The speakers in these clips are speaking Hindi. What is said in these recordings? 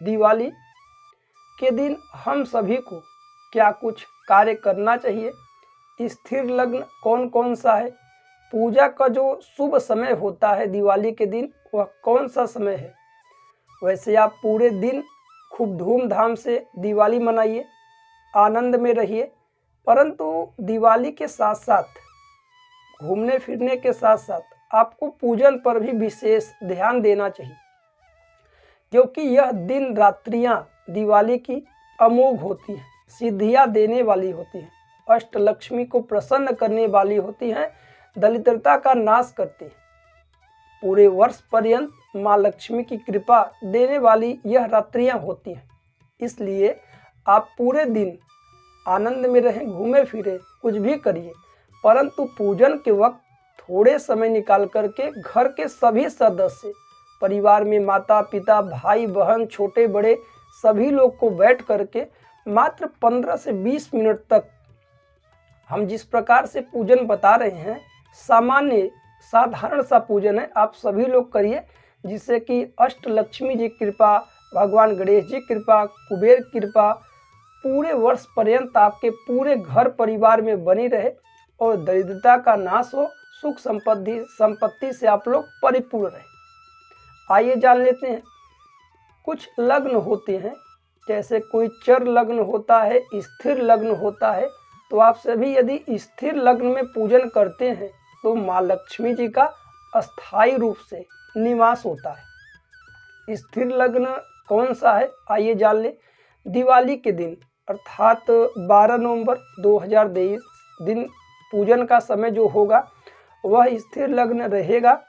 दिवाली के दिन हम सभी को क्या कुछ कार्य करना चाहिए, स्थिर लग्न कौन कौन सा है, पूजा का जो शुभ समय होता है दिवाली के दिन वह कौन सा समय है। वैसे आप पूरे दिन खूब धूमधाम से दिवाली मनाइए, आनंद में रहिए, परंतु दिवाली के साथ साथ घूमने फिरने के साथ साथ आपको पूजन पर भी विशेष ध्यान देना चाहिए, क्योंकि यह दिन रात्रियां दिवाली की अमोघ होती हैं, सिद्धियां देने वाली होती हैं, अष्टलक्ष्मी को प्रसन्न करने वाली होती हैं, दरिद्रता का नाश करती हैं। पूरे वर्ष पर्यंत माँ लक्ष्मी की कृपा देने वाली यह रात्रियां होती हैं। इसलिए आप पूरे दिन आनंद में रहें, घूमे फिरें, कुछ भी करिए, परंतु पूजन के वक्त थोड़े समय निकाल करके घर के सभी सदस्य, परिवार में माता पिता भाई बहन छोटे बड़े सभी लोग को बैठ करके मात्र 15 से 20 मिनट तक हम जिस प्रकार से पूजन बता रहे हैं, सामान्य साधारण सा पूजन है, आप सभी लोग करिए, जिससे कि अष्टलक्ष्मी जी कृपा, भगवान गणेश जी कृपा, कुबेर कृपा पूरे वर्ष पर्यंत आपके पूरे घर परिवार में बनी रहे और दरिद्रता का नाश हो, सुख संपत्ति से आप लोग परिपूर्ण रहे। आइए जान लेते हैं। कुछ लग्न होते हैं, जैसे कोई चर लग्न होता है, स्थिर लग्न होता है, तो आप सभी यदि स्थिर लग्न में पूजन करते हैं तो माँ लक्ष्मी जी का अस्थायी रूप से निवास होता है। स्थिर लग्न कौन सा है, आइए जान ले। दिवाली के दिन अर्थात 12 नवंबर 2023 दिन पूजन का समय जो होगा वह स्थिर लग्न रहेगा।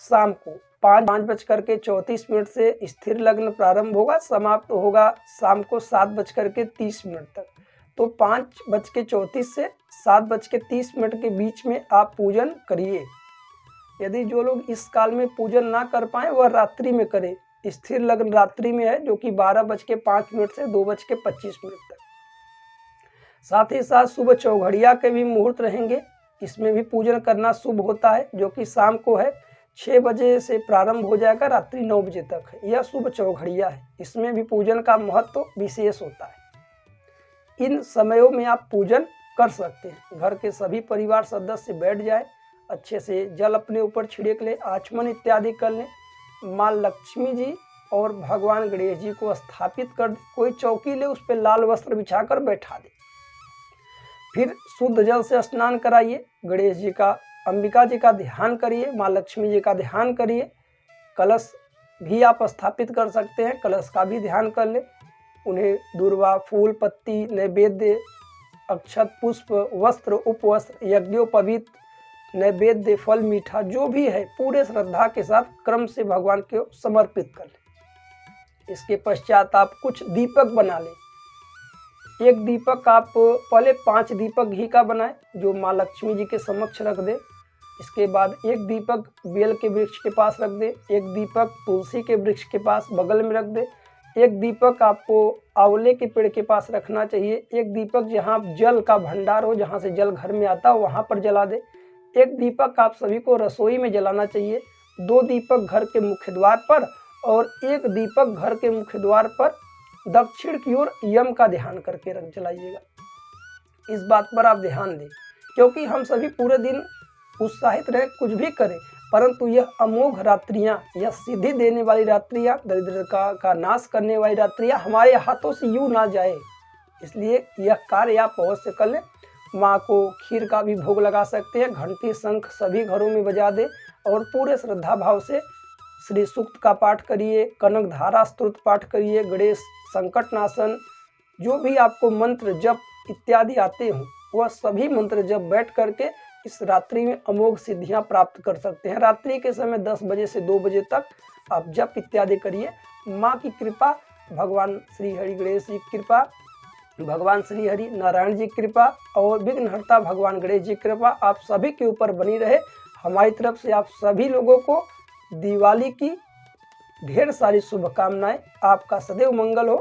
शाम को 5:34 से स्थिर लग्न प्रारंभ होगा, समाप्त होगा शाम को 7:30 तक। तो 5:34 से 7:30 के बीच में आप पूजन करिए। यदि जो लोग इस काल में पूजन ना कर पाए वह रात्रि में करें। स्थिर लग्न रात्रि में है, जो कि 12:05 से 2:25 तक। साथ ही साथ सुबह चौघड़िया के भी मुहूर्त रहेंगे, इसमें भी पूजन करना शुभ होता है, जो कि शाम को है 6 बजे से प्रारंभ हो जाएगा, रात्रि 9 बजे तक है। यह शुभ चौघड़िया है, इसमें भी पूजन का महत्व विशेष होता है। इन समयों में आप पूजन कर सकते हैं। घर के सभी परिवार सदस्य बैठ जाए, अच्छे से जल अपने ऊपर छिड़क ले, आचमन इत्यादि कर लें, माँ लक्ष्मी जी और भगवान गणेश जी को स्थापित कर दे, कोई चौकी ले, उस पर लाल वस्त्र बिछाकर बैठा दे। फिर शुद्ध जल से स्नान कराइए, गणेश जी का, अंबिका जी का ध्यान करिए, माँ लक्ष्मी जी का ध्यान करिए। कलश भी आप स्थापित कर सकते हैं, कलश का भी ध्यान कर ले। उन्हें दूर्वा, फूल पत्ती, नैवेद्य, अक्षत, पुष्प, वस्त्र, उपवस्त्र, यज्ञोपवीत, नैवेद्य, फल, मीठा जो भी है पूरे श्रद्धा के साथ क्रम से भगवान को समर्पित कर लें। इसके पश्चात आप कुछ दीपक बना लें। एक दीपक आप पहले 5 दीपक घी का बनाएं, जो माँ लक्ष्मी जी के समक्ष रख दे। इसके बाद एक दीपक बेल के वृक्ष के पास रख दे, एक दीपक तुलसी के वृक्ष के पास बगल में रख दे, एक दीपक आपको आंवले के पेड़ के पास रखना चाहिए, एक दीपक जहाँ जल का भंडार हो, जहाँ से जल घर में आता हो वहाँ पर जला दे, एक दीपक आप सभी को रसोई में जलाना चाहिए, 2 दीपक घर के मुख्य द्वार पर और एक दीपक घर के मुख्य द्वार पर दक्षिण की ओर यम का ध्यान करके रख जलाइएगा। इस बात पर आप ध्यान दें, क्योंकि हम सभी पूरे दिन उत्साहित रहे, कुछ भी करें, परंतु यह अमोघ रात्रियां, यह सिद्धि देने वाली रात्रियां, दरिद्रता का नाश करने वाली रात्रियां हमारे हाथों से यूं ना जाए, इसलिए यह कार्य आप अवश्य कर लें। माँ को खीर का भी भोग लगा सकते हैं, घंटी शंख सभी घरों में बजा दे और पूरे श्रद्धा भाव से श्री सूक्त का पाठ करिए, कनक धारा स्तोत्र पाठ करिए, गणेश संकट नाशन, जो भी आपको मंत्र जप इत्यादि आते हों वह सभी मंत्र जप बैठ करके इस रात्रि में अमोघ सिद्धियां प्राप्त कर सकते हैं। रात्रि के समय 10 बजे से 2 बजे तक आप जप इत्यादि करिए। माँ की कृपा, भगवान श्री हरि गणेश जी की कृपा, भगवान श्री हरि नारायण जी की कृपा और विघ्नहर्ता भगवान गणेश जी की कृपा आप सभी के ऊपर बनी रहे। हमारी तरफ से आप सभी लोगों को दिवाली की ढेर सारी शुभकामनाएं। आपका सदैव मंगल हो।